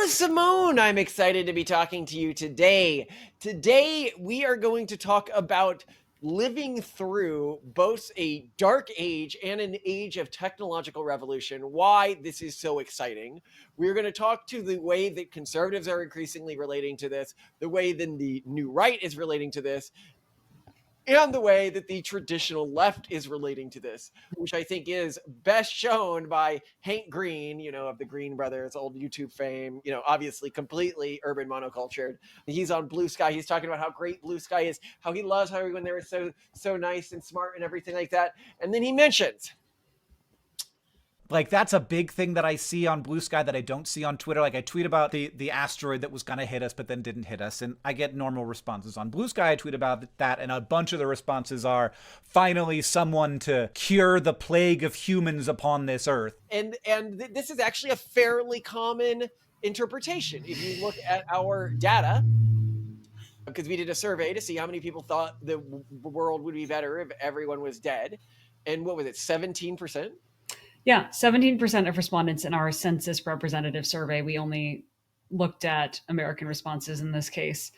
Simone. I'm excited to be talking to you today. Today, we are going to talk about living through both a dark age and an age of technological revolution, why this is so exciting. We're going to talk to the way that conservatives are increasingly relating to this, the way that the new right is relating to this, and the way that the traditional left is relating to this, which I think is best shown by Hank Green, of the Green Brothers, old YouTube fame, obviously completely urban monocultured. He's on Blue Sky. He's talking about how great Blue Sky is, how he loves how everyone there is so nice and smart and everything like that. And then he mentions, like, that's a big thing that I see on Blue Sky that I don't see on Twitter. Like, I tweet about the asteroid that was going to hit us, but then didn't hit us. And I get normal responses. On Blue Sky, I tweet about that. And a bunch of the responses are, finally, someone to cure the plague of humans upon this earth. And this is actually a fairly common interpretation. If you look at our data, because we did a survey to see how many people thought the world would be better if everyone was dead. And what was it, 17%? Yeah, 17% of respondents in our census representative survey, we only looked at American responses in this case,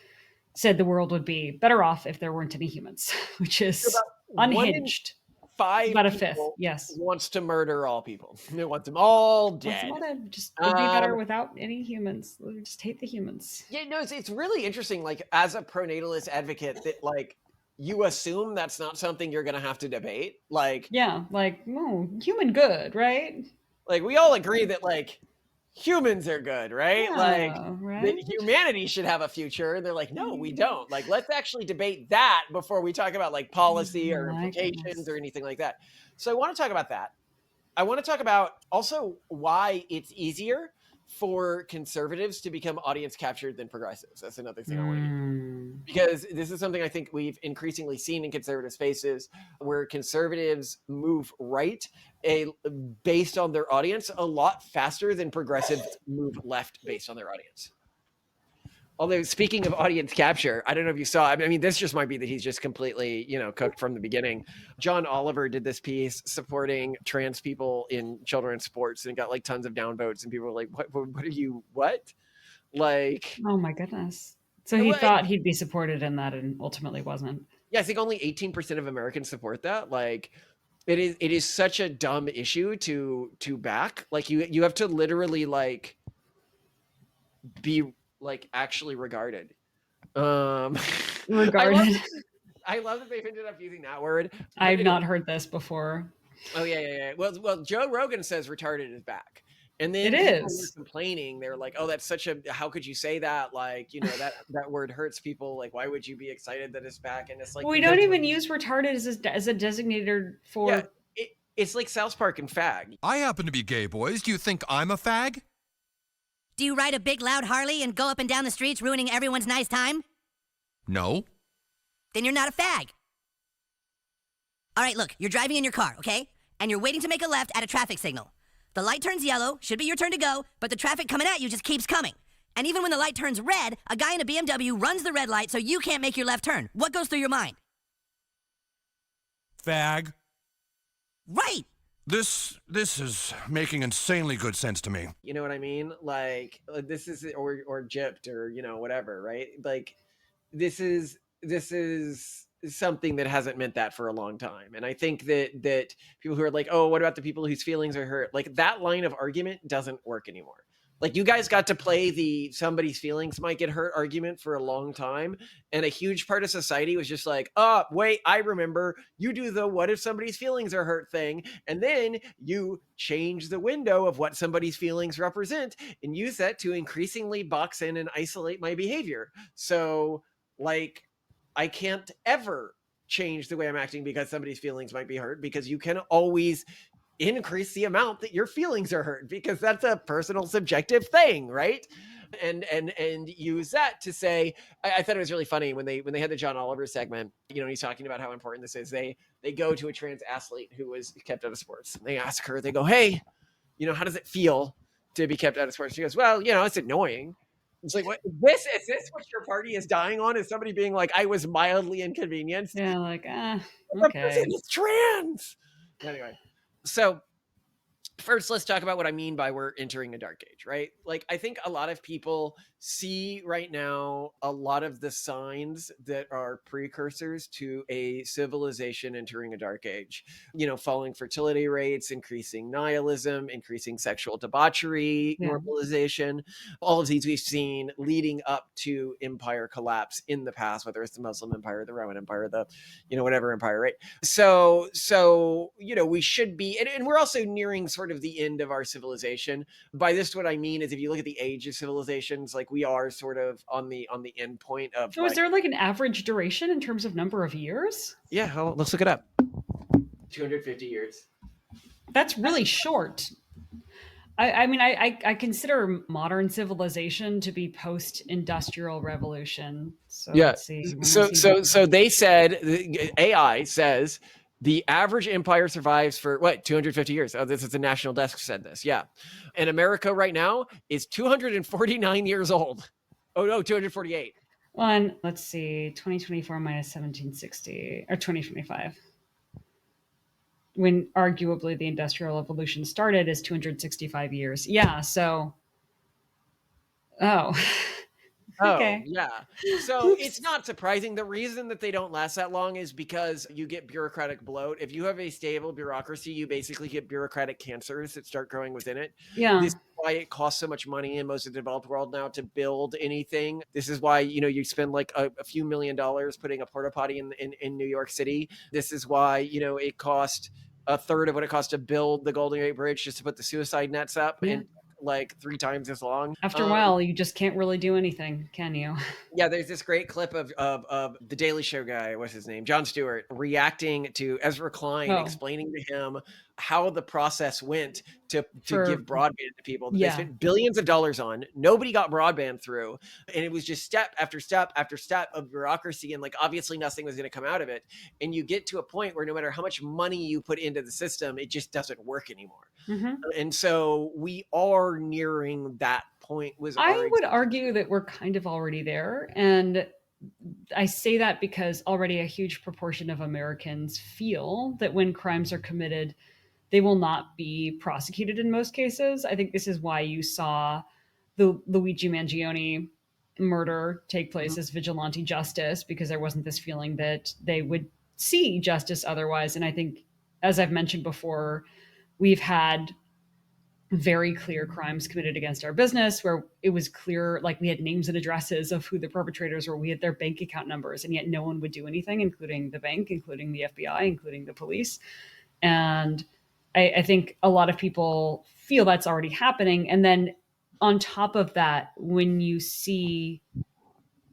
said the world would be better off if there weren't any humans, which is unhinged. 5 about a fifth, people yes. wants to murder all people. They want them all dead. Just would be better without any humans. We just hate the humans. Yeah, no, it's really interesting. Like, as a pronatalist advocate, that like you assume that's not something you're gonna have to debate. Like, yeah, like, human good, right? Like, we all agree that like humans are good, right? Yeah, like, right? that humanity should have a future. And they're like, no, we don't. Like, let's actually debate that before we talk about like policy or implications or anything like that. So I want to talk about that. I want to talk about also why it's easier for conservatives to become audience captured than progressives. That's another thing I want to do. Because this is something I think we've increasingly seen in conservative spaces, where conservatives move right based on their audience a lot faster than progressives move left based on their audience. Although, speaking of audience capture, I don't know if you saw, I mean, this just might be that he's just completely, cooked from the beginning. John Oliver did this piece supporting trans people in children's sports, and it got like tons of downvotes, and people were like, what are you, what? Like, oh my goodness. So he thought he'd be supported in that and ultimately wasn't. Yeah, I think only 18% of Americans support that. Like, it is such a dumb issue to back. Like, you have to literally like be like actually regarded. Regarded. I love that they've ended up using that word. I've not heard this before. Oh yeah. Well, Joe Rogan says retarded is back. And then people were complaining. They're like, "Oh, that's such a. How could you say that? Like, that word hurts people. Like, why would you be excited that it's back?" And it's like, we don't even use retarded as a designator for. Yeah, it's like South Park and fag. I happen to be gay, boys. Do you think I'm a fag? Do you ride a big loud Harley and go up and down the streets ruining everyone's nice time? No. Then you're not a fag. All right, look, you're driving in your car, okay? And you're waiting to make a left at a traffic signal. The light turns yellow, should be your turn to go, but the traffic coming at you just keeps coming. And even when the light turns red, a guy in a BMW runs the red light so you can't make your left turn. What goes through your mind? Fag. Right! This is making insanely good sense to me. You know what I mean? Like, this is, or gypped, or, whatever, right? Like, this is something that hasn't meant that for a long time. And I think that people who are like, oh, what about the people whose feelings are hurt? Like, that line of argument doesn't work anymore. Like, you guys got to play the somebody's feelings might get hurt argument for a long time. And a huge part of society was just like, oh, wait, I remember, you do the what if somebody's feelings are hurt thing. And then you change the window of what somebody's feelings represent and use that to increasingly box in and isolate my behavior. So, like, I can't ever change the way I'm acting because somebody's feelings might be hurt, because you can always increase the amount that your feelings are hurt, because that's a personal subjective thing, right? And use that to say, I thought it was really funny when they had the John Oliver segment, he's talking about how important this is. They go to a trans athlete who was kept out of sports. They ask her, they go, hey, how does it feel to be kept out of sports? She goes, well, it's annoying. It's like, what is this what your party is dying on? Is somebody being like, I was mildly inconvenienced? Yeah, like, okay. The person is trans. Anyway, so First, let's talk about what I mean by we're entering a dark age, right? Like, I think a lot of people see right now a lot of the signs that are precursors to a civilization entering a dark age. Falling fertility rates, increasing nihilism, increasing sexual debauchery, Yeah. normalization. All of these we've seen leading up to empire collapse in the past, whether it's the Muslim Empire, the Roman Empire, the, whatever empire, right? So we should be, and we're also nearing sort of the end of our civilization. By this, what I mean is, if you look at the age of civilizations, like, we are sort of on the end point of, So is like, there like an average duration in terms of number of years? yeah, let's look it up. 250 years. That's really short. I mean, I consider modern civilization to be post-industrial revolution. So Yeah. let's see. When So was he- they said, AI says the average empire survives for what, 250 years. Oh, this is the National Desk said this. Yeah. And America right now is 249 years old. Oh no, 248. One, let's see, 2024 minus 1760 or 2025. When arguably the industrial revolution started is 265 years. Yeah, so oh. Oh, Okay. yeah. So Oops. it's not surprising. The reason that they don't last that long is because you get bureaucratic bloat. If you have a stable bureaucracy, you basically get bureaucratic cancers that start growing within it. Yeah. This is why it costs so much money in most of the developed world now to build anything. This is why, you spend like a few $1,000,000 putting a porta potty in New York City. This is why, it cost a third of what it cost to build the Golden Gate Bridge just to put the suicide nets up, Yeah. and like 3 times as long. After a while, you just can't really do anything, can you? Yeah, there's this great clip of the Daily Show guy, what's his name, Jon Stewart, reacting to Ezra Klein, explaining to him how the process went to give broadband to people that they spent billions of dollars on. Nobody got broadband through, and it was just step after step after step of bureaucracy, and like obviously nothing was going to come out of it. And you get to a point where no matter how much money you put into the system, it just doesn't work anymore. Mm-hmm. And so we are nearing that point. I would argue that we're kind of already there. And I say that because already a huge proportion of Americans feel that when crimes are committed, they will not be prosecuted in most cases. I think this is why you saw the Luigi Mangione murder take place as vigilante justice, because there wasn't this feeling that they would see justice otherwise. And I think, as I've mentioned before, we've had very clear crimes committed against our business where it was clear, like we had names and addresses of who the perpetrators were. We had their bank account numbers, and yet no one would do anything, including the bank, including the FBI, including the police. And I think a lot of people feel that's already happening. And then on top of that, when you see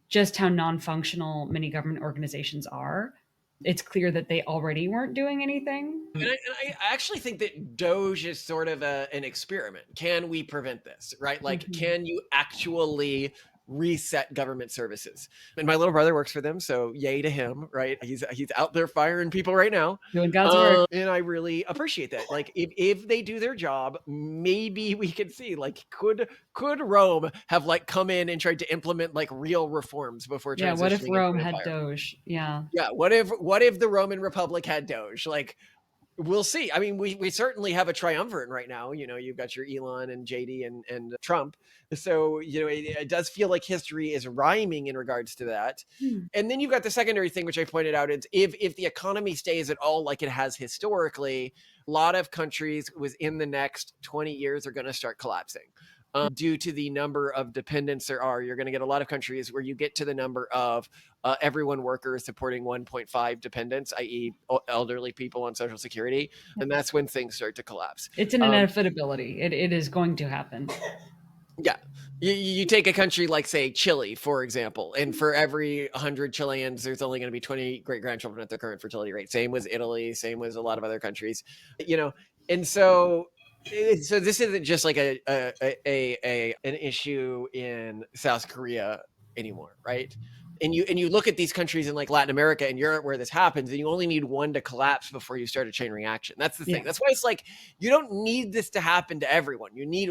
just how non-functional many government organizations are, it's clear that they already weren't doing anything. And I actually think that Doge is sort of an experiment. Can we prevent this, right? Like, can you actually reset government services? And my little brother works for them, so yay to him, right? He's out there firing people right now. Doing God's work. And I really appreciate that. Like, if they do their job, maybe we could see, like, could Rome have like come in and tried to implement like real reforms before transitioning? Yeah, what if Rome into an had empire? Doge? Yeah. Yeah, what if the Roman Republic had Doge? Like, we'll see. I mean, we certainly have a triumvirate right now. You've got your Elon and JD and Trump. So, it does feel like history is rhyming in regards to that. And then you've got the secondary thing, which I pointed out, is if the economy stays at all like it has historically, a lot of countries within the next 20 years are going to start collapsing. Due to the number of dependents there are, you're going to get a lot of countries where you get to the number of everyone workers supporting 1.5 dependents, i.e. elderly people on Social Security. And that's when things start to collapse. It's an inevitability. It is going to happen. Yeah. You take a country like, say, Chile, for example, and for every 100 Chileans, there's only going to be 20 great-grandchildren at their current fertility rate. Same with Italy, same with a lot of other countries, and so this isn't just like an issue in South Korea anymore, right? And you look at these countries in like Latin America and Europe where this happens, and you only need one to collapse before you start a chain reaction. That's the thing. Yeah. That's why it's like, you don't need this to happen to everyone. You need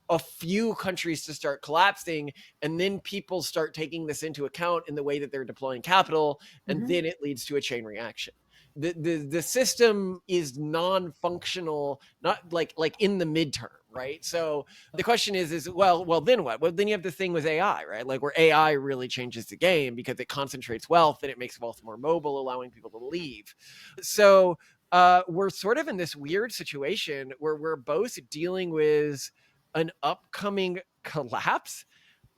a few countries to start collapsing, and then people start taking this into account in the way that they're deploying capital, and then it leads to a chain reaction. the system is non-functional, not like in the midterm, right? So the question is well then what? Well, then you have the thing with AI, right? Like where AI really changes the game because it concentrates wealth and it makes wealth more mobile, allowing people to leave. So we're sort of in this weird situation where we're both dealing with an upcoming collapse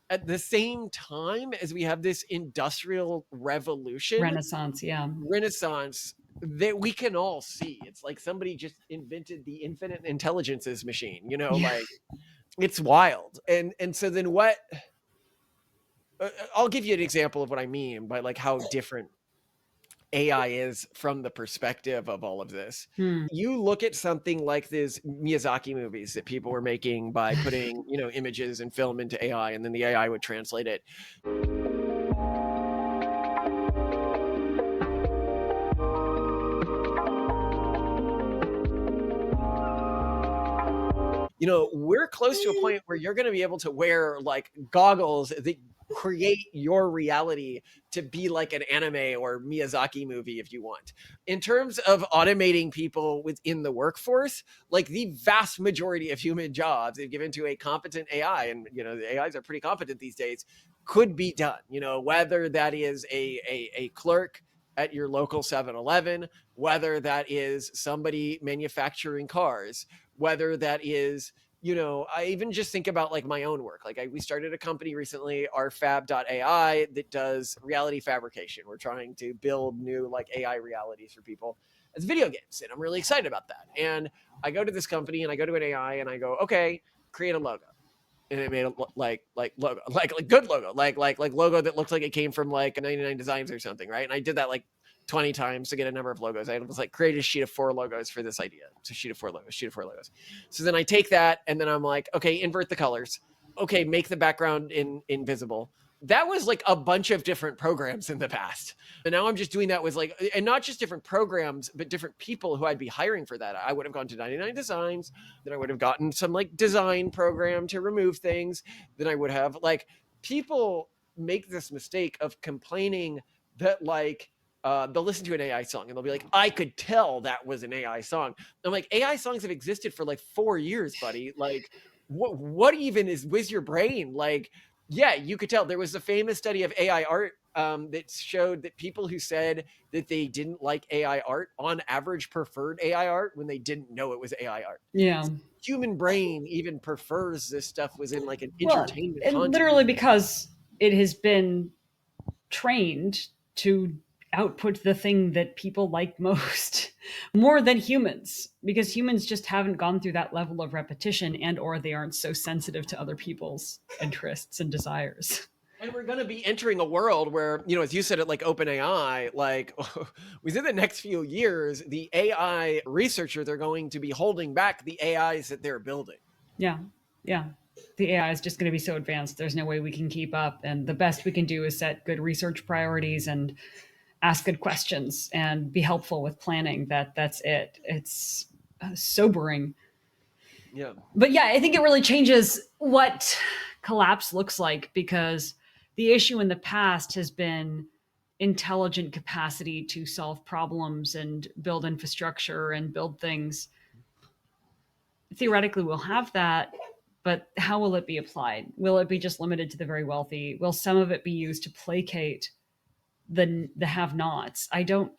at the same time as we have this industrial Renaissance, yeah. renaissance that we can all see. It's like somebody just invented the infinite intelligences machine, like it's wild. And so then what, I'll give you an example of what I mean by like how different AI is from the perspective of all of this. You look at something like these Miyazaki movies that people were making by putting, images and film into AI, and then the AI would translate it. We're close to a point where you're going to be able to wear like goggles that create your reality to be like an anime or Miyazaki movie if you want. In terms of automating people within the workforce, like the vast majority of human jobs, if given to a competent AI, and the AIs are pretty competent these days, could be done. Whether that is a clerk at your local 7-Eleven, whether that is somebody manufacturing cars, whether that is, I even just think about like my own work. Like we started a company recently, rfab.ai, that does reality fabrication. We're trying to build new like AI realities for people as video games. And I'm really excited about that. And I go to this company and I go to an AI and I go, okay, create a logo. And it made a like logo, like good logo, like logo that looks like it came from like 99 Designs or something, right? And I did that like 20 times to get a number of logos. I was like, create a sheet of 4 logos for this idea. It's a sheet of 4 logos. So then I take that and then I'm like, okay, invert the colors. Okay, make the background invisible. That was like a bunch of different programs in the past. And now I'm just doing that with like, and not just different programs, but different people who I'd be hiring for that. I would have gone to 99 Designs. Then I would have gotten some like design program to remove things. Then I would have like, people make this mistake of complaining that like, they'll listen to an AI song and they'll be like, I could tell that was an AI song. I'm like, AI songs have existed for like 4 years, buddy. Like, what even is with your brain? Like, yeah, you could tell. There was a famous study of AI art that showed that people who said that they didn't like AI art on average preferred AI art when they didn't know it was AI art. Yeah. Human brain even prefers this stuff within like an Well, entertainment and context. literally because it has been trained to output the thing that people like most more than humans, because humans just haven't gone through that level of repetition, and or they aren't so sensitive to other people's interests and desires. And we're going to be entering a world where, as you said it, like OpenAI, like within the next few years, the AI researchers are going to be holding back the AIs that they're building. Yeah. The AI is just going to be so advanced. There's no way we can keep up. And the best we can do is set good research priorities and ask good questions and be helpful with planning. That's it. It's sobering. Yeah. But yeah, I think it really changes what collapse looks like, because the issue in the past has been intelligent capacity to solve problems and build infrastructure and build things. Theoretically, we'll have that, but how will it be applied? Will it be just limited to the very wealthy? Will some of it be used to placate the have-nots? I don't.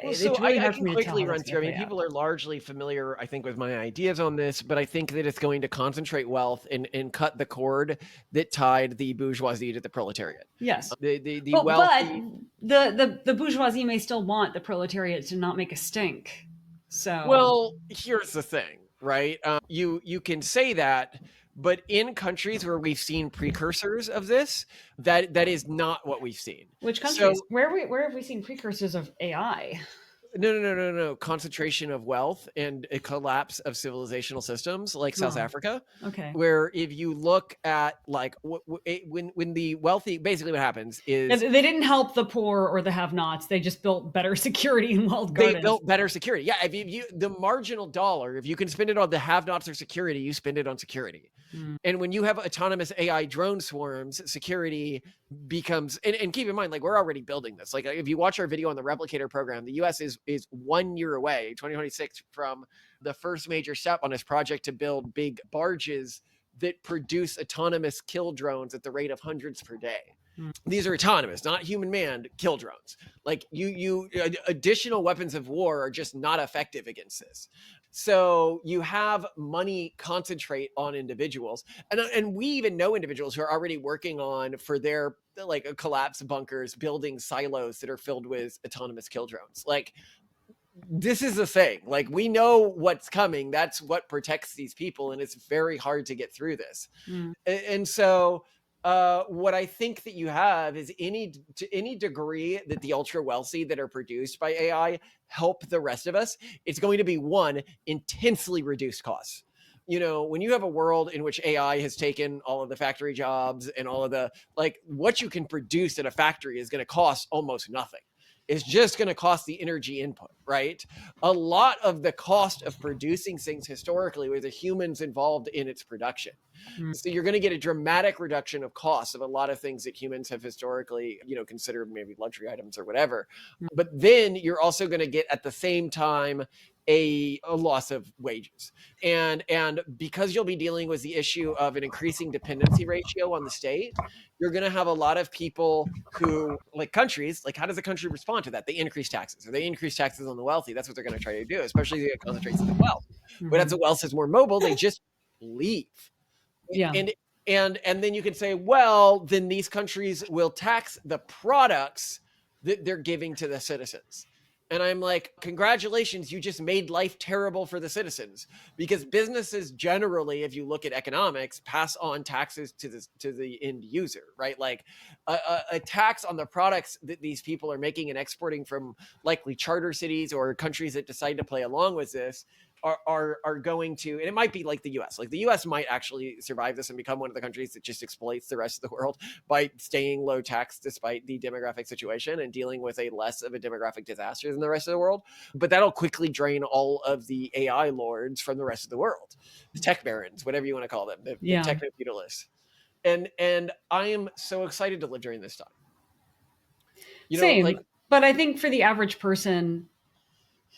Well, so It's really I hard for can me to tell quickly how run that's through. I going mean, to play out. people are largely familiar, I think, with my ideas on this, but I think that it's going to concentrate wealth and cut the cord that tied the bourgeoisie to the proletariat. Yes. The But wealthy. the bourgeoisie may still want the proletariat to not make a stink. So Well, here's the thing, right? You can say that, but in countries where we've seen precursors of this, that is not what we've seen. which So countries? Where have we seen precursors of AI? no. Concentration of wealth and a collapse of civilizational systems like South Oh. Africa, Okay. where if you look at like when the wealthy, basically what happens Yeah, is they didn't help the poor or the have-nots. They just built better security in walled they gardens. built better security. Yeah, if you the marginal dollar, if you can spend it on the have-nots or security, you spend it on security. And when you have autonomous AI drone swarms, security becomes, and keep in mind, like, we're already building this. Like, if you watch our video on the replicator program, the US is 1 year away, 2026, from the first major step on this project to build big barges that produce autonomous kill drones at the rate of hundreds per day. These are autonomous, not human manned kill drones. Like, additional weapons of war are just not effective against this. So you have money concentrate on individuals, and we even know individuals who are already working on, for their like collapse bunkers, building silos that are filled with autonomous kill drones. Like, this is a thing. Like, we know what's coming. That's what protects these people, and it's very hard to get through this. And so what I think that you have is, to any degree that the ultra wealthy that are produced by AI help the rest of us, it's going to be, one, intensely reduced costs. You know, when you have a world in which AI has taken all of the factory jobs and all of the, like, what you can produce at a factory is going to cost almost nothing. It's just going to cost the energy input, right? A lot of the cost of producing things historically were the humans involved in its production. So you're going to get a dramatic reduction of costs of a lot of things that humans have historically, considered maybe luxury items or whatever. But then you're also going to get, at the same time, a loss of wages. And because you'll be dealing with the issue of an increasing dependency ratio on the state, you're going to have a lot of people who, like countries, like, how does a country respond to that? They increase taxes, or they increase taxes on the wealthy. That's what they're going to try to do, especially if it concentrates in the wealth. But as the wealth is more mobile, they just leave. Yeah. And then you can say, well, then these countries will tax the products that they're giving to the citizens. And I'm like, congratulations, you just made life terrible for the citizens, because businesses generally, if you look at economics, pass on taxes to the end user, right? Like, a tax on the products that these people are making and exporting from likely charter cities or countries that decide to play along with this are going to, and it might be like the US. Like, the US might actually survive this and become one of the countries that just exploits the rest of the world by staying low tax despite the demographic situation and dealing with a less of a demographic disaster than the rest of the world. But that'll quickly drain all of the AI lords from the rest of the world, the tech barons, whatever you want to call them, the techno-feudalists. And I am so excited to live during this time. Same, but I think for the average person,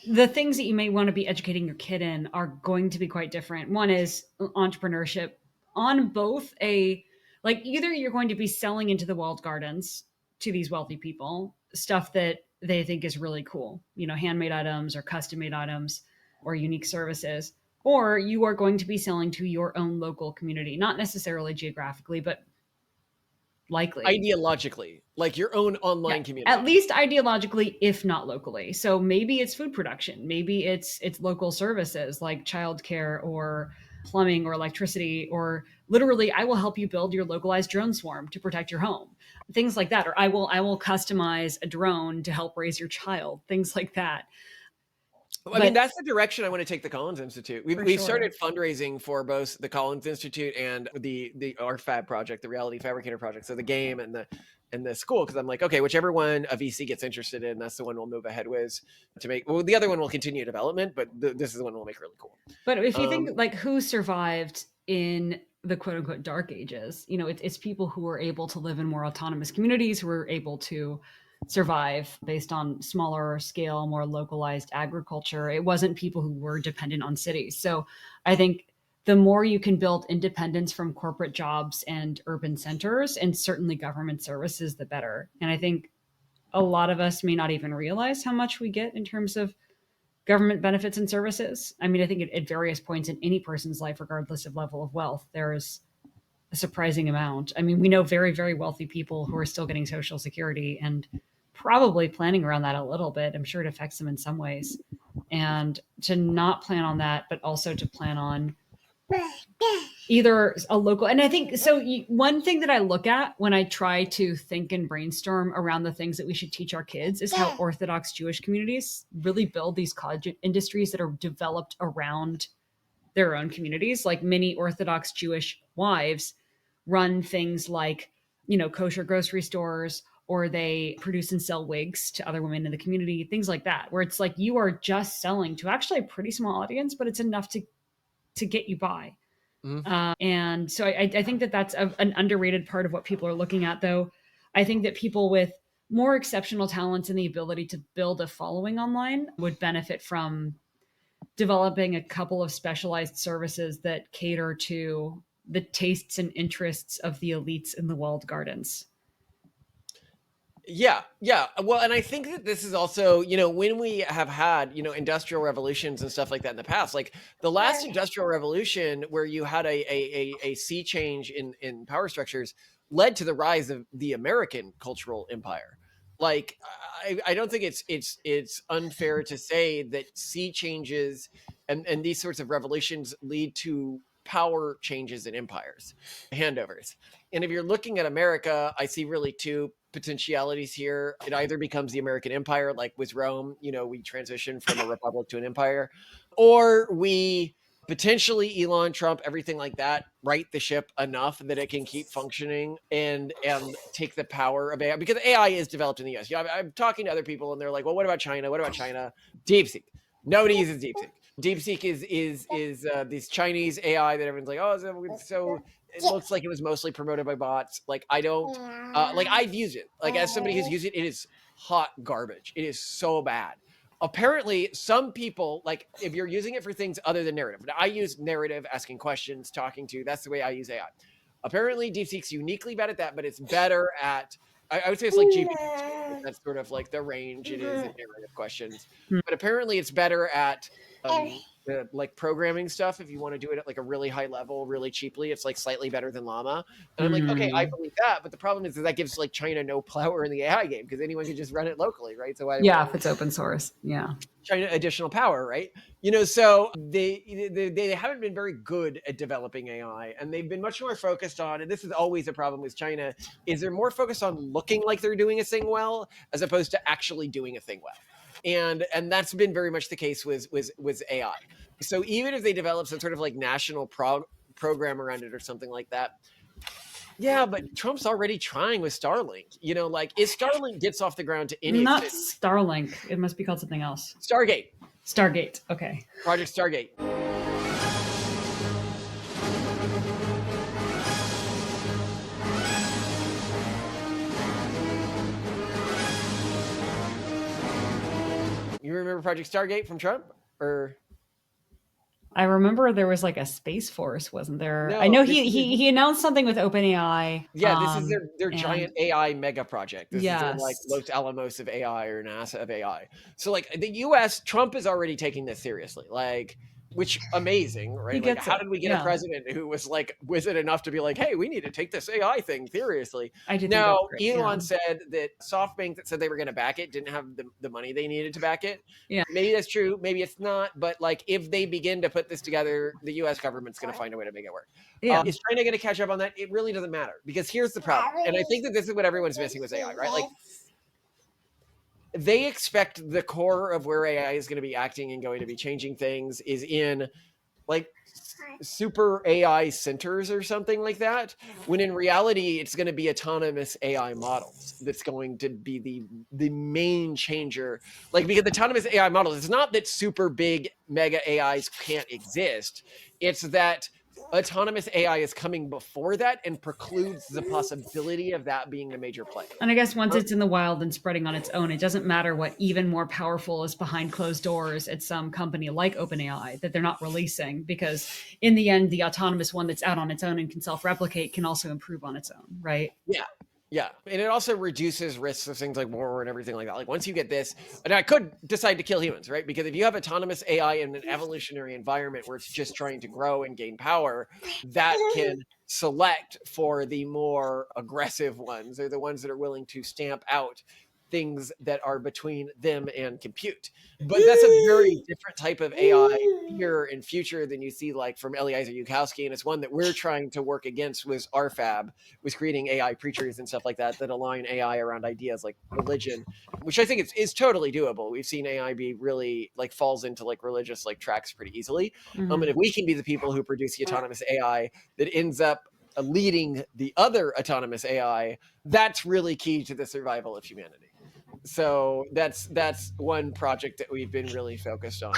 the things that you may want to be educating your kid in are going to be quite different. One is entrepreneurship on both either you're going to be selling into the walled gardens to these wealthy people stuff that they think is really cool, handmade items or custom made items or unique services, or you are going to be selling to your own local community, not necessarily geographically, but likely ideologically, like your own online community, at least ideologically, if not locally. So maybe it's food production, maybe it's local services like childcare or plumbing or electricity, or literally, I will help you build your localized drone swarm to protect your home, things like that. Or I will customize a drone to help raise your child, things like that. I mean, that's the direction I want to take the Collins Institute. We've sure. started fundraising for both the Collins Institute and the RFAB project, the Reality Fabricator project. So the game and the school, because I'm like, okay, whichever one a VC gets interested in, that's the one we'll move ahead with to make. Well, the other one will continue development, but this is the one we'll make really cool. But if you think like who survived in the quote unquote dark ages, it's people who were able to live in more autonomous communities, who were able to survive based on smaller scale, more localized agriculture. It wasn't people who were dependent on cities. So I think the more you can build independence from corporate jobs and urban centers, and certainly government services, the better. And I think a lot of us may not even realize how much we get in terms of government benefits and services. I mean, I think at various points in any person's life, regardless of level of wealth, there is a surprising amount. I mean, we know very, very wealthy people who are still getting Social Security and probably planning around that a little bit. I'm sure it affects them in some ways. And to not plan on that, but also to plan on either a local. And I think, so one thing that I look at when I try to think and brainstorm around the things that we should teach our kids is how Orthodox Jewish communities really build these cottage industries that are developed around their own communities. Like many Orthodox Jewish wives run things like, kosher grocery stores, or they produce and sell wigs to other women in the community, things like that, where it's like you are just selling to actually a pretty small audience, but it's enough to get you by. And so I think that's an underrated part of what people are looking at, though. I think that people with more exceptional talents and the ability to build a following online would benefit from developing a couple of specialized services that cater to the tastes and interests of the elites in the walled gardens. Yeah. Well, and I think that this is also, when we have had, industrial revolutions and stuff like that in the past, like the last industrial revolution where you had a sea change in power structures led to the rise of the American cultural empire. Like, I don't think it's unfair to say that sea changes and these sorts of revolutions lead to power changes in empires, handovers. And if you're looking at America, I see really two potentialities here. It either becomes the American empire, like with Rome, we transition from a republic to an empire, or we potentially Elon, Trump, everything like that, right the ship enough that it can keep functioning and take the power of AI, because AI is developed in the US. I'm talking to other people and they're like, well, what about China? What about China? DeepSeek. Nobody uses DeepSeek. DeepSeek is this Chinese AI that everyone's like, oh, so it looks like it was mostly promoted by bots. Like, I don't like, I've used it. Like, as somebody who's used it, it is hot garbage. It is so bad. Apparently, some people, like, if you're using it for things other than narrative, I use narrative, asking questions, talking to, that's the way I use AI. Apparently, DeepSeek's uniquely bad at that, but it's better at, I would say it's like GPT. That's sort of like the range it is in narrative questions. But apparently, it's better at the like programming stuff. If you want to do it at like a really high level, really cheaply, it's like slightly better than Llama. And I'm like, okay, I believe that. But the problem is that gives like China no power in the AI game, because anyone can just run it locally, right? So if it's open source, China additional power, right? So they haven't been very good at developing AI, and they've been much more focused on, and this is always a problem with China, is they're more focused on looking like they're doing a thing well, as opposed to actually doing a thing well. And that's been very much the case with AI. So even if they develop some sort of like national program around it or something like that, yeah, but Trump's already trying with Starlink. Like, if Starlink gets off the ground to any not extent, Starlink. It must be called something else. Stargate. Okay. Project Stargate. You remember Project Stargate from Trump? Or I remember there was like a Space Force, wasn't there? No, I know he announced something with OpenAI. Yeah, this is their giant AI mega project. This is their like Yes. Los Alamos of AI, or NASA of AI. So like the US, Trump is already taking this seriously. Like, which amazing, right? He Like, gets how it, did we get yeah. a president who was like wizard enough to be like, hey, we need to take this AI thing seriously? I do think Now, that's great, Elon yeah. said that SoftBank that said they were going to back it didn't have the money they needed to back it. Yeah. Maybe that's true, maybe it's not. But like, if they begin to put this together, the US government's going to find a way to make it work. Yeah. Is China going to catch up on that? It really doesn't matter, because here's the problem. And I think that this is what everyone's missing with AI, right? Like, they expect the core of where AI is going to be acting and going to be changing things is in like super AI centers or something like that, when in reality it's going to be autonomous AI models that's going to be the main changer. Like, because autonomous AI models, it's not that super big mega AIs can't exist, it's that autonomous AI is coming before that and precludes the possibility of that being the major play. And I guess once it's in the wild and spreading on its own, it doesn't matter what even more powerful is behind closed doors at some company like OpenAI that they're not releasing, because in the end, the autonomous one that's out on its own and can self-replicate can also improve on its own, right? Yeah. And it also reduces risks of things like war and everything like that. Like, once you get this, and I could decide to kill humans, right? Because if you have autonomous AI in an evolutionary environment where it's just trying to grow and gain power, that can select for the more aggressive ones, or the ones that are willing to stamp out things that are between them and compute. But that's a very different type of AI here in future than you see like from Eliezer Yudkowsky, and it's one that we're trying to work against with RFAB, with creating AI preachers and stuff like that align AI around ideas like religion, which I think is totally doable. We've seen AI be really like falls into like religious like tracks pretty easily. And if we can be the people who produce the autonomous AI that ends up leading the other autonomous AI, that's really key to the survival of humanity. So that's one project that we've been really focused on.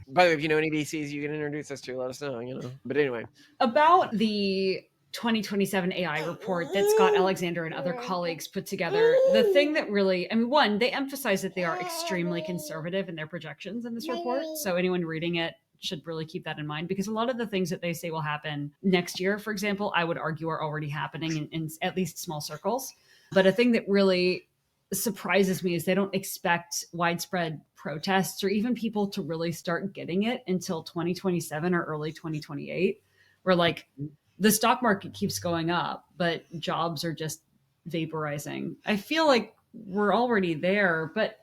By the way, if you know any VCs you can introduce us to, let us know, But anyway. About the 2027 AI report that Scott Alexander and other colleagues put together, the thing that really, I mean, one, they emphasize that they are extremely conservative in their projections in this report. So anyone reading it should really keep that in mind, because a lot of the things that they say will happen next year, for example, I would argue are already happening in at least small circles. But a thing that really surprises me is they don't expect widespread protests or even people to really start getting it until 2027 or early 2028, where like the stock market keeps going up, but jobs are just vaporizing. I feel like we're already there, but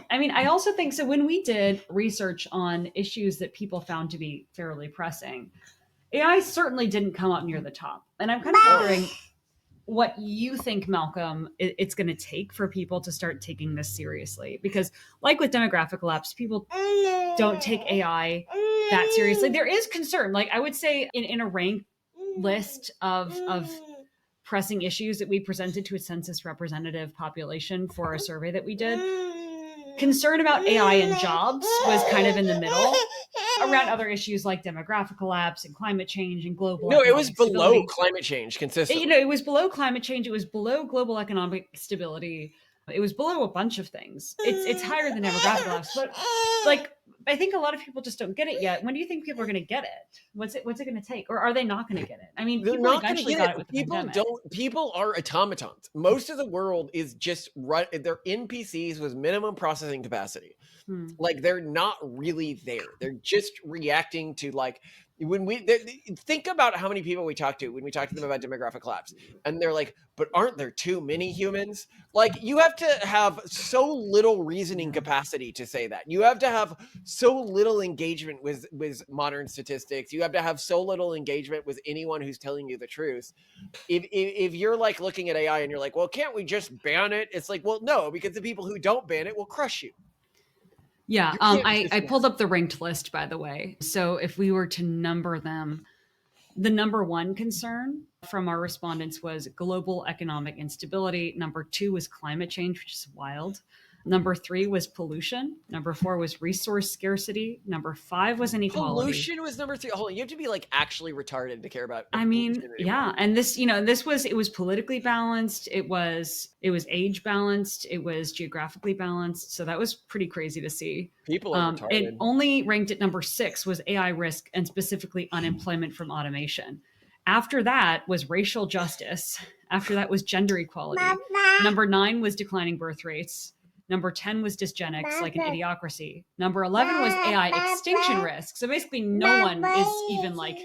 I also think so. When we did research on issues that people found to be fairly pressing, AI certainly didn't come up near the top. And I'm kind of wondering what you think, Malcolm, it's going to take for people to start taking this seriously. Because like with demographic collapse, people don't take AI that seriously. There is concern. Like I would say in a rank list of pressing issues that we presented to a census representative population for a survey that we did, concern about AI and jobs was kind of in the middle, around other issues like demographic collapse and climate change and global. No, it was below stability. climate change consistently. It was below climate change. It was below global economic stability. It was below a bunch of things. It's higher than demographic collapse, but like I think a lot of people just don't get it yet. When do you think people are going to get it? What's it going to take, or are they not going to get it? I mean, They're people not going to eventually get got it. it with the People pandemic. don't. People are automatons. Most of the world is just run. They're NPCs with minimum processing capacity. Like they're not really there. They're just reacting to like when think about how many people we talk to when we talk to them about demographic collapse, and they're like, "But aren't there too many humans?" Like you have to have so little reasoning capacity to say that. You have to have so little engagement with modern statistics. You have to have so little engagement with anyone who's telling you the truth. If you're like looking at AI and you're like, well, can't we just ban it? It's like, well, no, because the people who don't ban it will crush you. Yeah, You can't I just- pulled up the ranked list, by the way. So if we were to number them, the number one concern from our respondents was global economic instability. Number two was climate change, which is wild. Number three was pollution. Number four was resource scarcity. Number five was inequality. Pollution was number three. Hold on, you have to be like actually retarded to care about. I mean, pollution anymore. yeah, and it was politically balanced. It was age balanced. It was geographically balanced. So that was pretty crazy to see. People are retarded. It only ranked at number 6 was AI risk and specifically unemployment from automation. After that was racial justice. After that was gender equality. Number 9 was declining birth rates. Number 10 was dysgenics, like an idiocracy. Number 11 was AI extinction risk. So basically no one is even like,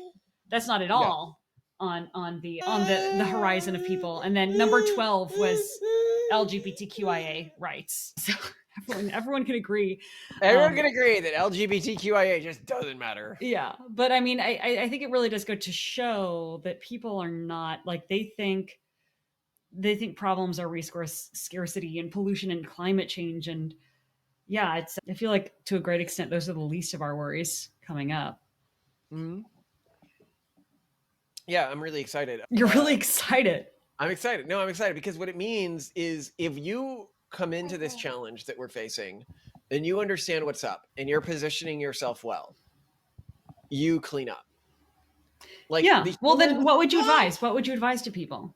that's not at all on the horizon of people. And then number 12 was LGBTQIA rights. So everyone can agree. Everyone can agree that LGBTQIA just doesn't matter. Yeah. But I mean, I think it really does go to show that people are not like, they think problems are resource scarcity and pollution and climate change. And yeah, I feel like to a great extent, those are the least of our worries coming up. Mm-hmm. Yeah, I'm really excited. You're really excited. I'm excited. No, I'm excited because what it means is if you come into this challenge that we're facing and you understand what's up and you're positioning yourself well, you clean up. Like, yeah. Well, then what would you advise? What would you advise to people?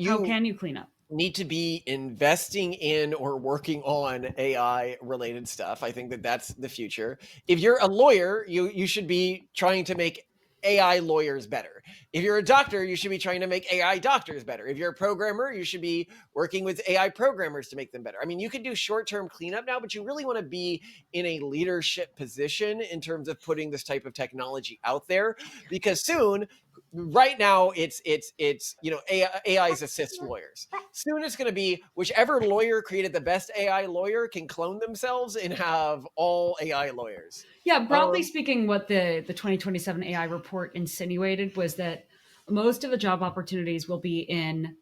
How can you clean up? Need to be investing in or working on AI related stuff. I think that that's the future. If you're a lawyer, you should be trying to make AI lawyers better. If you're a doctor, you should be trying to make AI doctors better. If you're a programmer, you should be working with AI programmers to make them better. I mean, you could do short-term cleanup now, but you really want to be in a leadership position in terms of putting this type of technology out there, because soon, right now, it's AI's assist lawyers. Soon it's going to be whichever lawyer created the best AI lawyer can clone themselves and have all AI lawyers. Yeah, broadly speaking, what the 2027 AI report insinuated was that most of the job opportunities will be in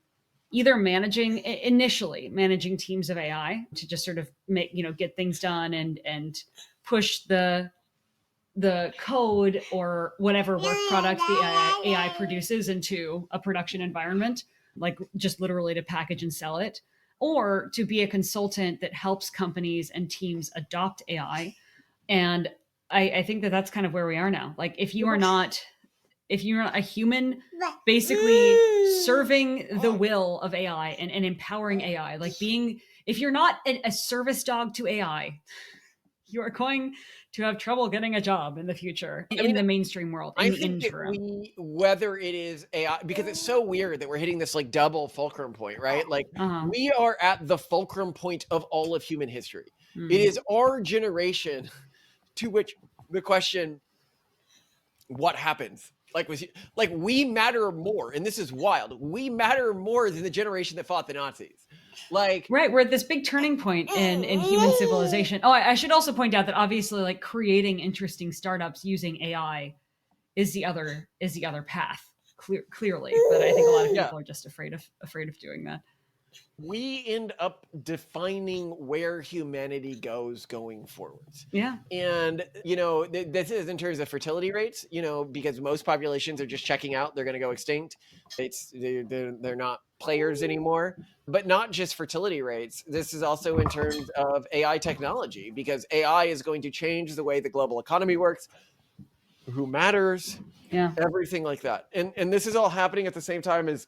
either initially managing teams of AI to just sort of get things done and push the code or whatever work product the AI produces into a production environment, like just literally to package and sell it, or to be a consultant that helps companies and teams adopt AI. And I think that that's kind of where we are now. Like if you are not if you're not a human basically serving the will of AI and empowering AI, like if you're not a service dog to AI, you are going to have trouble getting a job in the future in the mainstream world, in I the think that interim. whether it is AI, because it's so weird that we're hitting this like double fulcrum point, right? Like Uh-huh. we are at the fulcrum point of all of human history. Mm. It is our generation to which the question, what happens? Like we matter more, and this is wild. We matter more than the generation that fought the Nazis. Like, right, we're at this big turning point in human civilization. Oh, I should also point out that obviously, like, creating interesting startups using AI is the other path, clearly. But I think a lot of yeah, people are just afraid of doing that. we end up defining where humanity goes going forwards. Yeah. And, this is in terms of fertility rates, because most populations are just checking out. They're going to go extinct. They're not players anymore. But not just fertility rates. This is also in terms of AI technology, because AI is going to change the way the global economy works, who matters, Yeah. everything like that. And this is all happening at the same time as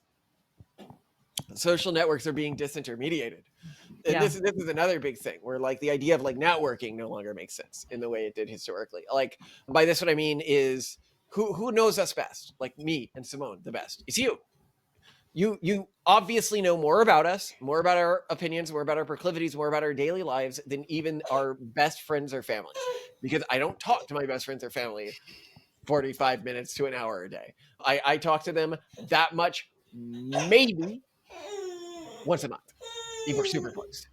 social networks are being disintermediated. And Yeah. this is another big thing where like the idea of like networking no longer makes sense in the way it did historically. Like by this, what I mean is who knows us best? Like me and Simone, the best. It's you. You obviously know more about us, more about our opinions, more about our proclivities, more about our daily lives than even our best friends or family. Because I don't talk to my best friends or family 45 minutes to an hour a day. I talk to them that much, maybe once a month, if we're super close.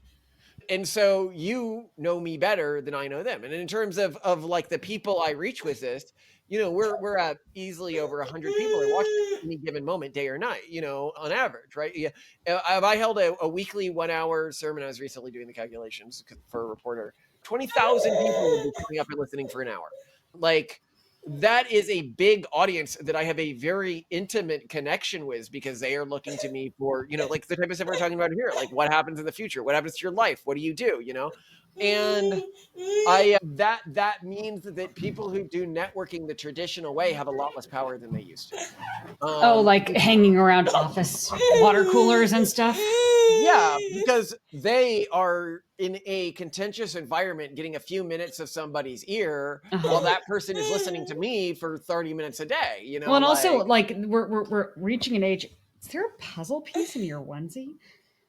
And so you know me better than I know them. And in terms of like the people I reach with this, we're at easily over 100 people are watching at any given moment, day or night, on average, right? Yeah. I held a weekly 1 hour sermon. I was recently doing the calculations for a reporter. 20,000 people would be coming up and listening for an hour. Like, that is a big audience that I have a very intimate connection with, because they are looking to me for, like the type of stuff we're talking about here. Like, what happens in the future? What happens to your life? What do you do? And that means that people who do networking the traditional way have a lot less power than they used to. Like hanging around office water coolers and stuff. Yeah, because they are in a contentious environment getting a few minutes of somebody's ear while that person is listening to me for 30 minutes a day, Well, and also like we're reaching an age. Is there a puzzle piece in your onesie?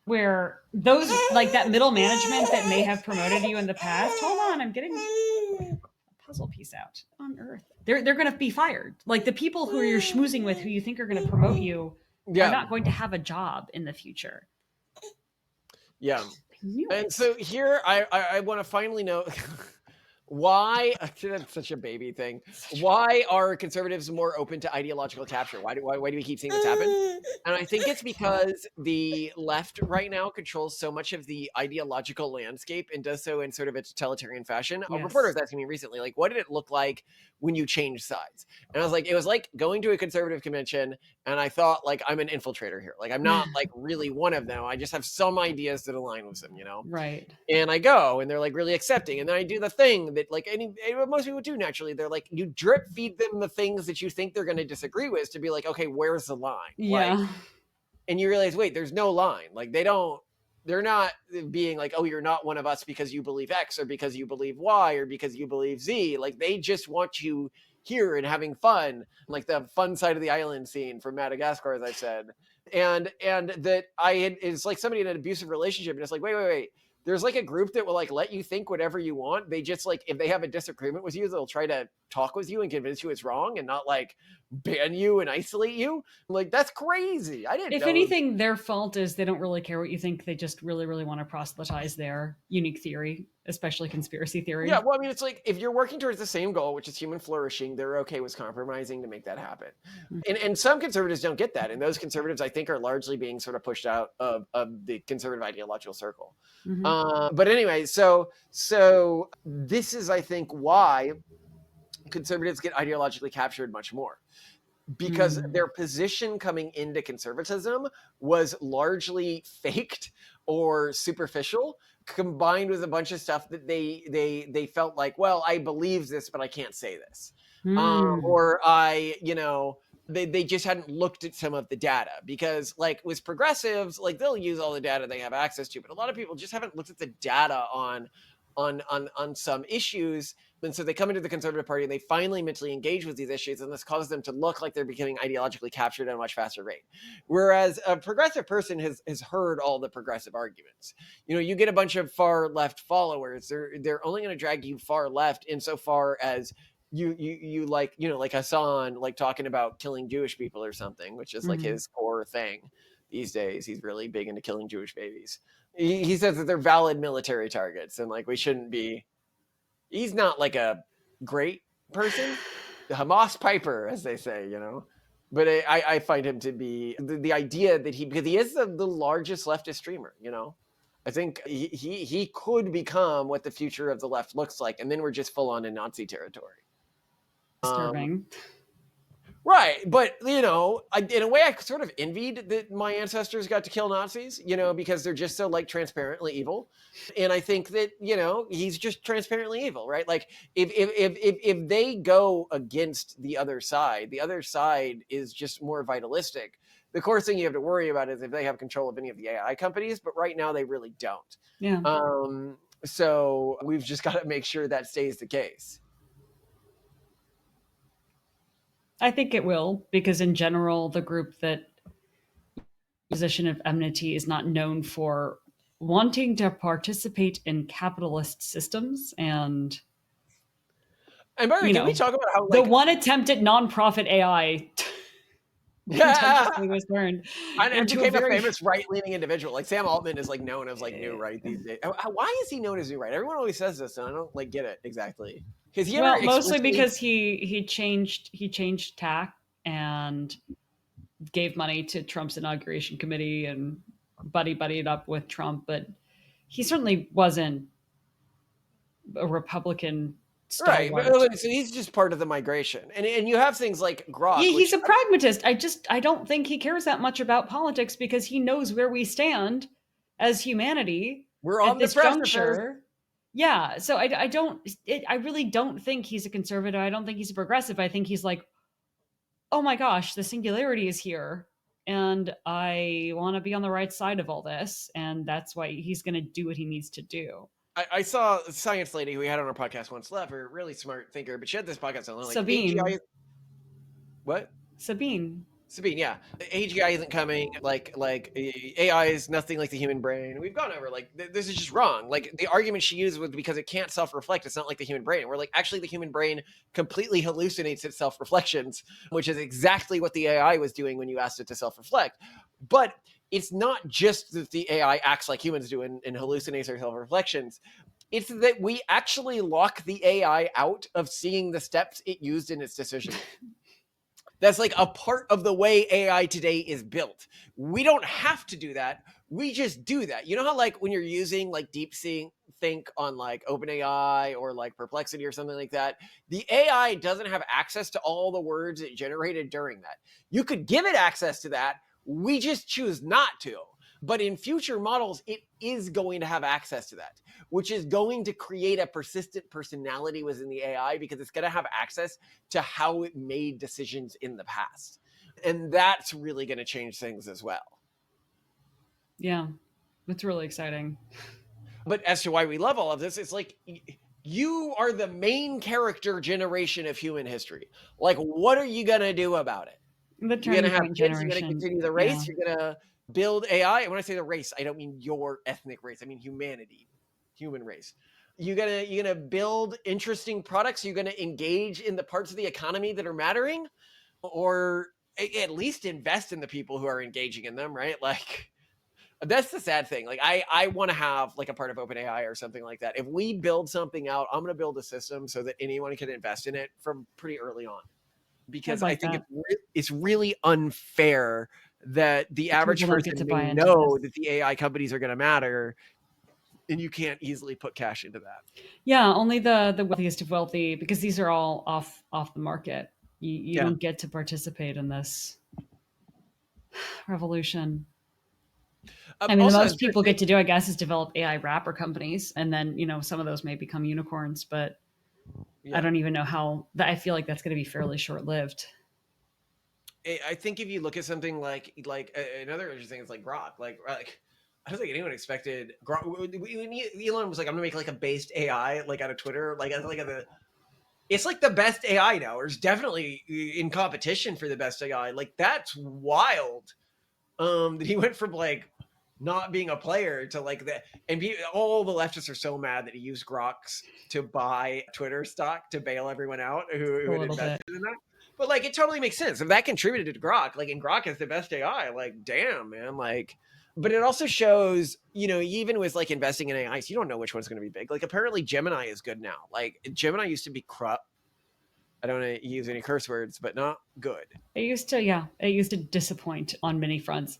Where those, like that middle management that may have promoted you in the past, hold on, I'm getting a puzzle piece out on Earth. They're going to be fired. Like the people who you're schmoozing with, who you think are going to promote you, are not going to have a job in the future. Yeah. And so here I want to finally know why, that's such a baby thing. Why are conservatives more open to ideological capture? Why do we keep seeing this happen? And I think it's because the left right now controls so much of the ideological landscape and does so in sort of a totalitarian fashion. A reporter was asking me recently, like, what did it look like when you changed sides? And I was like, it was like going to a conservative convention and I thought, like, I'm an infiltrator here. Like, I'm not like really one of them. I just have some ideas that align with them, Right. And I go and they're like really accepting. And then I do the thing that like most people do naturally. They're like, you drip feed them the things that you think they're going to disagree with to be like, okay, where's the line? Yeah. Like, and you realize, wait, there's no line. Like they're not being like, oh, you're not one of us because you believe X or because you believe Y or because you believe Z. Like they just want you here and having fun, like the fun side of the island scene from Madagascar, as I said. And that it's like somebody in an abusive relationship and it's like, wait. There's like a group that will like let you think whatever you want. They just like, if they have a disagreement with you, they'll try to talk with you and convince you it's wrong and not like ban you and isolate you. I'm like, that's crazy. I didn't know. If anything, their fault is they don't really care what you think. They just really, really want to proselytize their unique theory, especially conspiracy theory. Yeah, well, I mean, it's like if you're working towards the same goal, which is human flourishing, they're okay with compromising to make that happen. And some conservatives don't get that. And those conservatives, I think, are largely being sort of pushed out of the conservative ideological circle. But anyway, so this is, I think, why conservatives get ideologically captured much more. Because their position coming into conservatism was largely faked or superficial, combined with a bunch of stuff that they felt like, well, I believe this, but I can't say this. Or I, They just hadn't looked at some of the data, because like with progressives, like they'll use all the data they have access to, but a lot of people just haven't looked at the data on some issues. And so they come into the Conservative Party and they finally mentally engage with these issues, and this causes them to look like they're becoming ideologically captured at a much faster rate. Whereas a progressive person has heard all the progressive arguments. You know, you get a bunch of far left followers, they're only going to drag you far left insofar as you like, you know, like Hassan, like talking about killing Jewish people or something, which is like his core thing these days. He's really big into killing Jewish babies. He says that they're valid military targets, and like we shouldn't be. He's not like a great person, the Hamas Piper, as they say, you know. But I find him to be the idea that because he is the largest leftist streamer, you know. I think he could become what the future of the left looks like, and then we're just full on in Nazi territory. Disturbing. Right, but you know, in a way, I sort of envied that my ancestors got to kill Nazis, you know, because they're just so like transparently evil, and I think that, you know, he's just transparently evil, right? Like if they go against the other side is just more vitalistic. The core thing you have to worry about is if they have control of any of the AI companies, but right now they really don't. Yeah. So we've just got to make sure that stays the case. I think it will, because in general, the group that position of enmity is not known for wanting to participate in capitalist systems. And by the way, can we talk about how the one attempt at nonprofit AI was learned and became a famous right-leaning individual? Like Sam Altman is like known as like new right these days. Why is he known as new right? Everyone always says this, and I don't like get it exactly. Well, mostly because he changed tack and gave money to Trump's inauguration committee and buddied up with Trump, but he certainly wasn't a Republican stalwart. Right, so he's just part of the migration, and you have things like Grok. Yeah, he's a pragmatist. I don't think he cares that much about politics, because he knows where we stand as humanity. We're on this the juncture. Yeah, so I really don't think he's a conservative. I don't think he's a progressive. I think he's like, oh my gosh, the singularity is here, and I want to be on the right side of all this, and that's why he's going to do what he needs to do. I saw a science lady who we had on our podcast once, left, a really smart thinker, but she had this podcast on like Sabine. AGI. What? Sabine, yeah. AGI isn't coming. Like AI is nothing like the human brain. We've gone over like this is just wrong. Like the argument she used was because it can't self-reflect. It's not like the human brain. We're like, actually, the human brain completely hallucinates its self-reflections, which is exactly what the AI was doing when you asked it to self-reflect. But it's not just that the AI acts like humans do and hallucinates their self-reflections. It's that we actually lock the AI out of seeing the steps it used in its decision. That's like a part of the way AI today is built. We don't have to do that. We just do that. You know how like when you're using like DeepSeek think on like OpenAI or like Perplexity or something like that, the AI doesn't have access to all the words it generated during that. You could give it access to that. We just choose not to. But in future models, it is going to have access to that, which is going to create a persistent personality within the AI, because it's going to have access to how it made decisions in the past. And that's really going to change things as well. Yeah, it's really exciting. But as to why we love all of this, it's like you are the main character generation of human history. Like, what are you going to do about it? The You're going to have kids, generation. you're going to continue the race, You're going to build AI. And when I say the race, I don't mean your ethnic race. I mean humanity, human race. You're gonna build interesting products. You're gonna engage in the parts of the economy that are mattering, or at least invest in the people who are engaging in them, right? Like that's the sad thing. Like I want to have like a part of OpenAI or something like that. If we build something out, I'm gonna build a system so that anyone can invest in it from pretty early on, because I think it's really unfair that the average person may know that the AI companies are going to matter, and you can't easily put cash into that. Yeah, only the wealthiest of wealthy, because these are all off the market. You don't get to participate in this revolution. I mean, the most people get to do, I guess, is develop AI wrapper companies, and then some of those may become unicorns, but I don't even know how. I feel like that's going to be fairly short-lived. I think if you look at something like another interesting thing is like Grok, like I don't think anyone expected Grok. When Elon was like, I'm gonna make like a based AI like out of Twitter, it's like the best AI now, or it's definitely in competition for the best AI. Like that's wild. That he went from like not being a player to like that, and all the leftists are so mad that he used Groks to buy Twitter stock to bail everyone out who A had little invested bit. in that. But like, it totally makes sense. If that contributed to Grok, like, and Grok is the best AI, like, damn, man, like. But it also shows, even with like investing in AIs, you don't know which one's going to be big. Like, apparently Gemini is good now. Like, Gemini used to be corrupt. I don't want to use any curse words, but not good. It used to disappoint on many fronts.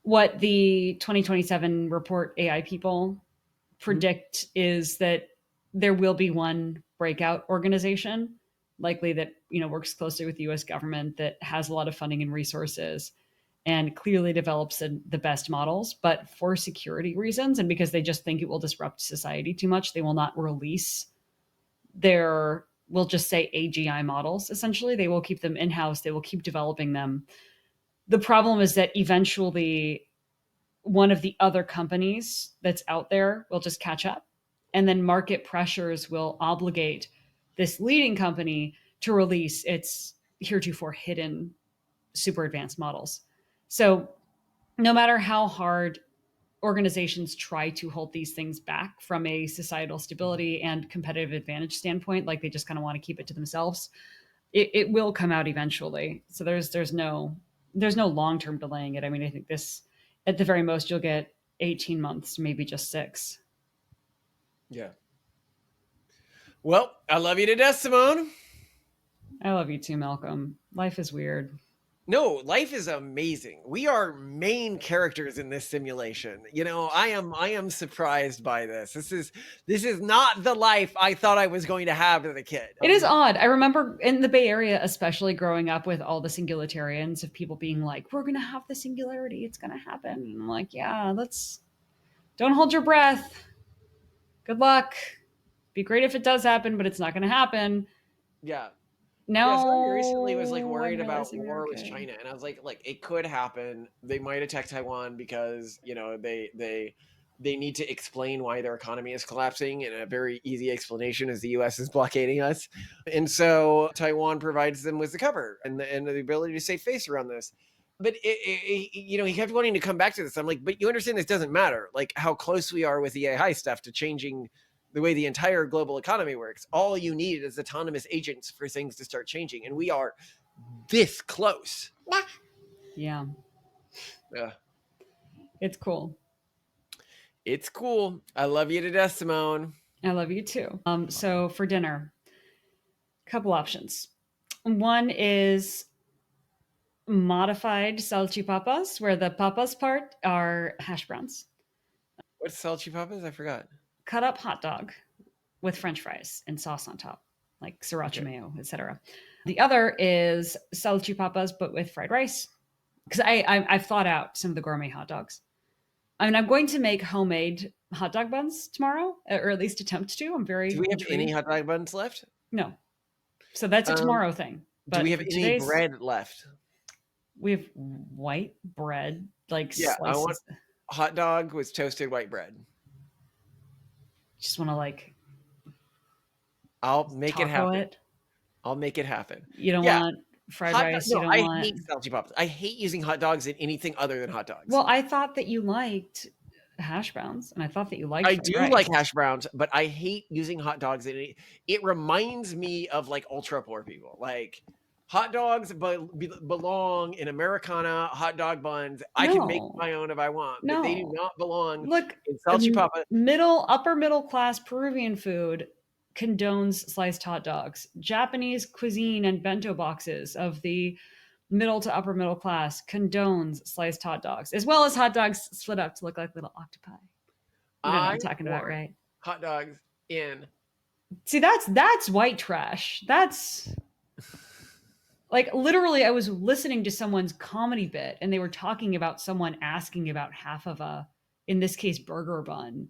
What the 2027 report AI people predict is that there will be one breakout organization, likely that works closely with the U.S. government, that has a lot of funding and resources, and clearly develops the best models. But for security reasons, and because they just think it will disrupt society too much, they will not release their, we'll just say, AGI models. Essentially, they will keep them in house. They will keep developing them. The problem is that eventually one of the other companies that's out there will just catch up, and then market pressures will obligate this leading company to release its heretofore hidden super advanced models. So no matter how hard organizations try to hold these things back from a societal stability and competitive advantage standpoint, like they just kind of want to keep it to themselves, it will come out eventually. So there's no long-term delaying it. I mean, I think this, at the very most, you'll get 18 months, maybe just 6. Yeah. Well, I love you to death, Simone. I love you too, Malcolm. Life is weird. No, life is amazing. We are main characters in this simulation. I am surprised by this. This is not the life I thought I was going to have as a kid. It is odd. I remember in the Bay Area, especially growing up with all the singularitarians, of people being like, we're going to have the singularity. It's going to happen. And I'm like, yeah, don't hold your breath. Good luck. Be great if it does happen, but it's not going to happen. Yeah. No. Yeah, somebody recently was like worried I'm about realizing war with okay. China, and I was like, it could happen. They might attack Taiwan because they need to explain why their economy is collapsing, and a very easy explanation is the U.S. is blockading us, and so Taiwan provides them with the cover and the ability to save face around this. But he kept wanting to come back to this. I'm like, but you understand this doesn't matter. Like how close we are with the AI stuff to changing the way the entire global economy works. All you need is autonomous agents for things to start changing. And we are this close. Yeah. Yeah. It's cool. It's cool. I love you to death, Simone. I love you too. So for dinner, a couple options. One is modified salchipapas, where the papas part are hash browns. What's salchipapas? I forgot. Cut up hot dog with French fries and sauce on top, like sriracha mayo, etc. The other is salchipapas, but with fried rice. Because I've thought out some of the gourmet hot dogs. I mean, I'm going to make homemade hot dog buns tomorrow, or at least attempt to. I'm very Do we have intrigued. any hot dog buns left? No. So that's a tomorrow thing. But do we have any bread left? We have white bread, like Yeah, slices. I want hot dog with toasted white bread. Just want to like. I'll make it happen. It. I'll make it happen. You don't want fried rice. No, you don't want. I hate salchipapas. I hate using hot dogs in anything other than hot dogs. Well, I thought that you liked hash browns, and I thought that you liked. I do like hash browns, but I hate using hot dogs in it. It reminds me of like ultra poor people. Like hot dogs belong in Americana hot dog buns. I can make my own if I want, but they do not belong in salchipapa. Upper middle class Peruvian food condones sliced hot dogs. Japanese cuisine and bento boxes of the middle to upper middle class condones sliced hot dogs, as well as hot dogs split up to look like little octopi. You know what I'm talking about, right? Hot dogs in. See, that's white trash. That's like literally I was listening to someone's comedy bit and they were talking about someone asking about half of a, in this case, burger bun.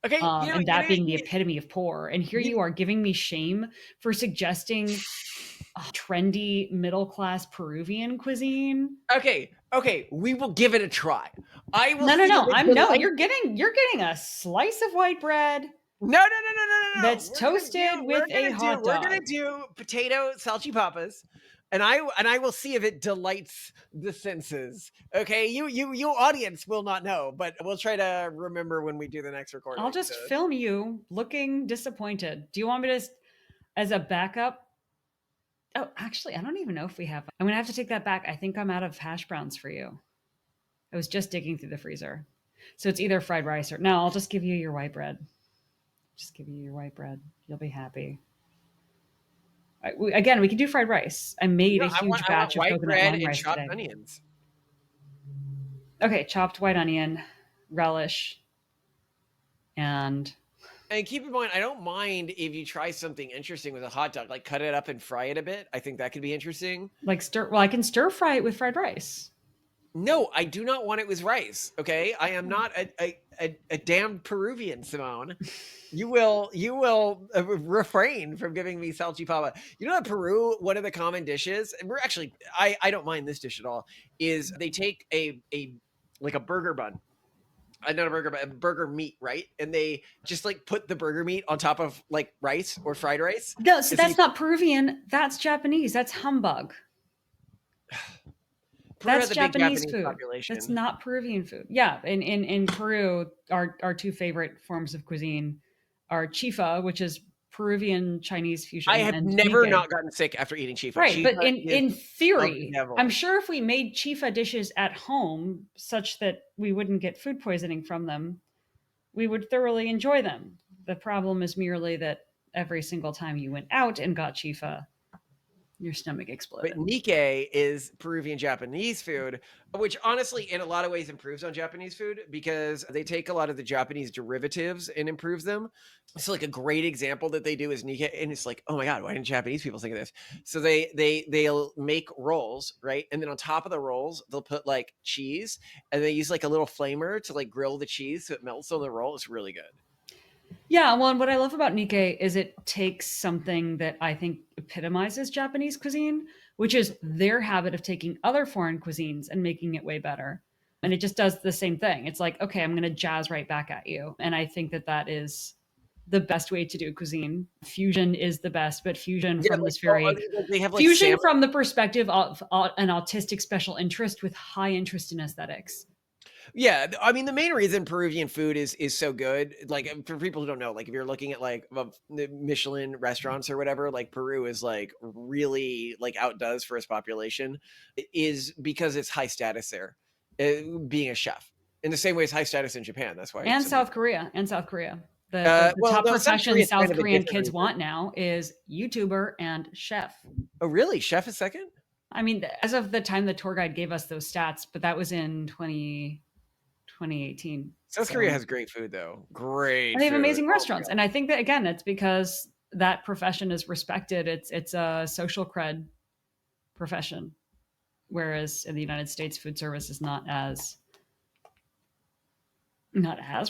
Okay, and that being the epitome of poor. And here you are giving me shame for suggesting trendy middle class Peruvian cuisine. Okay, we will give it a try. I will. No, see if it no. delights- You're getting a slice of white bread No. that's toasted with a hot We're dog. gonna do potato salchipapas, and I will see if it delights the senses. Okay, you audience will not know, but we'll try to remember when we do the next recording. I'll just so. film you looking disappointed. Do you want me to, as a backup? Oh, actually, I don't even know if we have. I'm gonna have to take that back. I think I'm out of hash browns for you. I was just digging through the freezer, so it's either fried rice or no. I'll just give you your white bread. Just give you your white bread. You'll be happy. Again, we can do fried rice. I made a huge batch of white coconut bread lime and rice chopped today. onions. Okay, chopped white onion, relish, and keep in mind, I don't mind if you try something interesting with a hot dog, like cut it up and fry it a bit. I think that could be interesting. like stir. Well, I can stir fry it with fried rice. No, I do not want it with rice. Okay, I am not a damned Peruvian, Simone. You will refrain from giving me salchipapa. You know, in Peru, one of the common dishes, and we're actually, I don't mind this dish at all, is they take a like a burger bun. Not a burger, but a burger meat, right? And they just like put the burger meat on top of like rice or fried rice. No, so that's not Peruvian. That's Japanese. That's humbug. Peru That's has a big Japanese food. population. That's not Peruvian food. Yeah, in Peru, our two favorite forms of cuisine are chifa, which is Peruvian Chinese fusion. I have and never Nikkei. not gotten sick after eating chifa. Right, Chifa but in is theory, of the devil. I'm sure if we made chifa dishes at home such that we wouldn't get food poisoning from them, we would thoroughly enjoy them. The problem is merely that every single time you went out and got chifa, your stomach exploded. But Nikkei is Peruvian Japanese food, which honestly, in a lot of ways, improves on Japanese food because they take a lot of the Japanese derivatives and improves them. So, like a great example that they do is Nikkei, and it's like, oh my god, why didn't Japanese people think of this? So they'll make rolls, right? And then on top of the rolls, they'll put like cheese, and they use like a little flamer to like grill the cheese so it melts on the roll. It's really good. Yeah, well, and what I love about Nikkei is it takes something that I think epitomizes Japanese cuisine, which is their habit of taking other foreign cuisines and making it way better. And it just does the same thing. It's like, okay, I'm going to jazz right back at you. And I think that that is the best way to do cuisine. Fusion is the best, but fusion from this very they have like fusion salmon. from the perspective of an autistic special interest with high interest in aesthetics. Yeah, I mean the main reason Peruvian food is so good, like for people who don't know, like if you're looking at like the Michelin restaurants or whatever, like Peru is like really like outdoes for its population, is because it's high status there, being a chef. In the same way as high status in Japan. That's why. And South Korea. The top profession South Korean kids want now is YouTuber and chef. Oh, really? Chef is second? I mean, as of the time the tour guide gave us those stats, but that was in 2018. South Korea has great food, though. Great. They have food. amazing restaurants. And I think that, again, it's because that profession is respected. It's a social cred profession. Whereas in the United States, food service is not as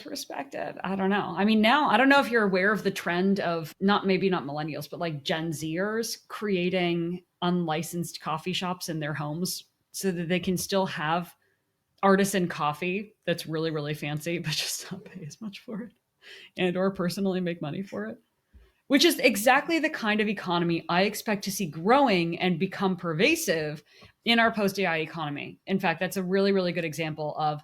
respected. I don't know. I mean, now I don't know if you're aware of the trend of maybe not millennials, but like Gen Zers creating unlicensed coffee shops in their homes so that they can still have artisan coffee that's really, really fancy, but just not pay as much for it and or personally make money for it. Which is exactly the kind of economy I expect to see growing and become pervasive in our post-AI economy. In fact, that's a really, really good example of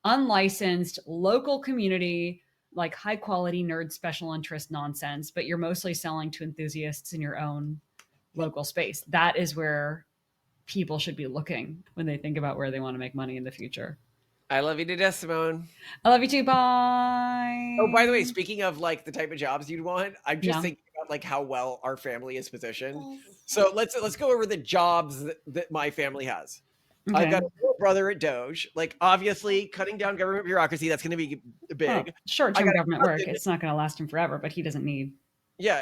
unlicensed local community, like high quality nerd special interest nonsense, but you're mostly selling to enthusiasts in your own local space. That is where people should be looking when they think about where they want to make money in the future. I love you to death, Simone. I love you too. Bye. Oh, by the way, speaking of like the type of jobs you'd want, I'm just thinking about like how well our family is positioned. So let's go over the jobs that my family has. Okay. I've got a little brother at Doge, like obviously cutting down government bureaucracy. That's going to be big. Oh, short-term government work. It's not going to last him forever, but he doesn't need. Yeah,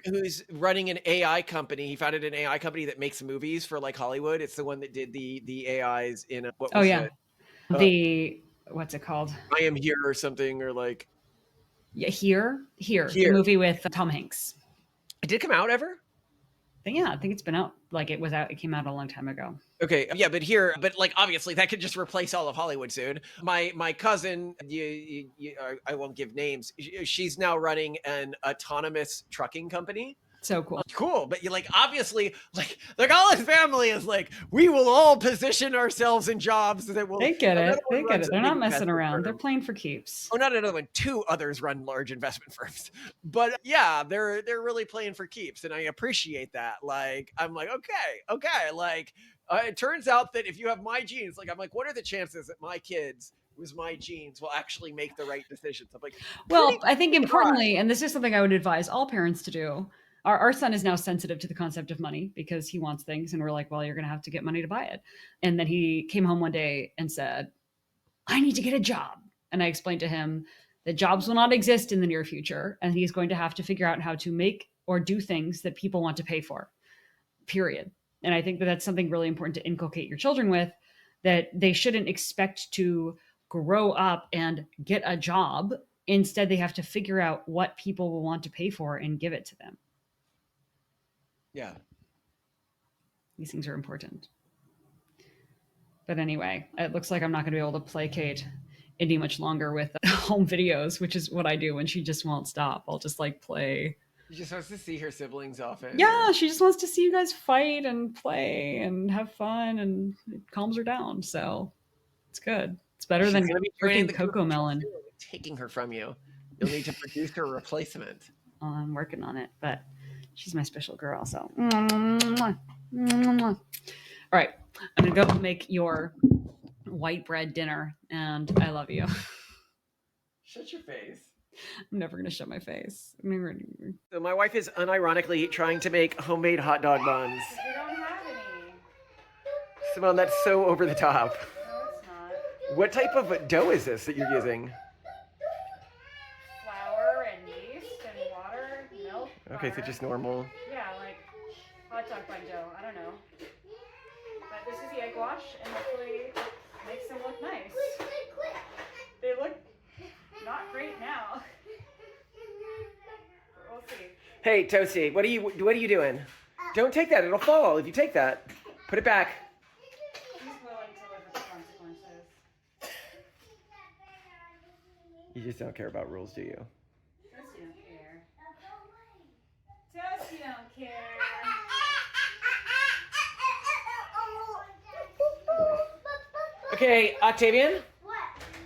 who's running an AI company? He founded an AI company that makes movies for like Hollywood. It's the one that did the AIs in what was it? What's it called? I Am Here or something, or like Here. The movie with Tom Hanks. It did come out ever? I think it's been out. Like it came out a long time ago. Okay, yeah, but like obviously that could just replace all of Hollywood soon. My cousin, I won't give names. She's now running an autonomous trucking company. So cool. Cool, but you like obviously like all his family is like, we will all position ourselves in jobs that will. They get it. Another one They get runs it. a They're big not messing investment around. firm. They're playing for keeps. Oh, not another one. Two others run large investment firms, but yeah, they're really playing for keeps, and I appreciate that. Like, I'm like, okay, like, it turns out that if you have my genes, like, I'm like, what are the chances that my kids with my genes will actually make the right decisions? I'm like, well, I think importantly, and this is something I would advise all parents to do. Our son is now sensitive to the concept of money because he wants things, and we're like, well, you're going to have to get money to buy it. And then he came home one day and said, I need to get a job. And I explained to him that jobs will not exist in the near future, and he's going to have to figure out how to make or do things that people want to pay for, period. And I think that that's something really important to inculcate your children with, that they shouldn't expect to grow up and get a job. Instead, they have to figure out what people will want to pay for and give it to them. yeah. These things are important. But anyway, it looks like I'm not going to be able to placate Indy much longer with home videos, which is what I do when she just won't stop. I'll just like play. She just wants to see her siblings often. Yeah, she just wants to see you guys fight and play and have fun, and it calms her down. So it's good. It's better than freaking Coco Melon. Taking her from you. You'll need to produce her replacement. Oh, I'm working on it, but she's my special girl. So, all right, I'm gonna go make your white bread dinner, and I love you. Shut your face. I'm never gonna shut my face. So my wife is unironically trying to make homemade hot dog buns. We don't have any. Simone, that's so over the top. No, it's not. What type of dough is this that you're using? Flour and yeast and water, milk. Okay, so just normal. Yeah, like hot dog bun dough. I don't know. But this is the egg wash, and hopefully it makes them look nice. They look not great now. We'll see. Hey, Toasty, what are you doing? Don't take that, it'll fall if you take that. Put it back. He's willing to live with the consequences. You just don't care about rules, do you? Toasty don't care. Toasty don't care. Okay, Octavian? What?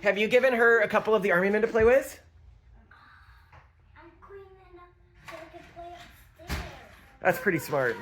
Have you given her a couple of the army men to play with? I'm cleaning up so I can play upstairs. That's pretty smart.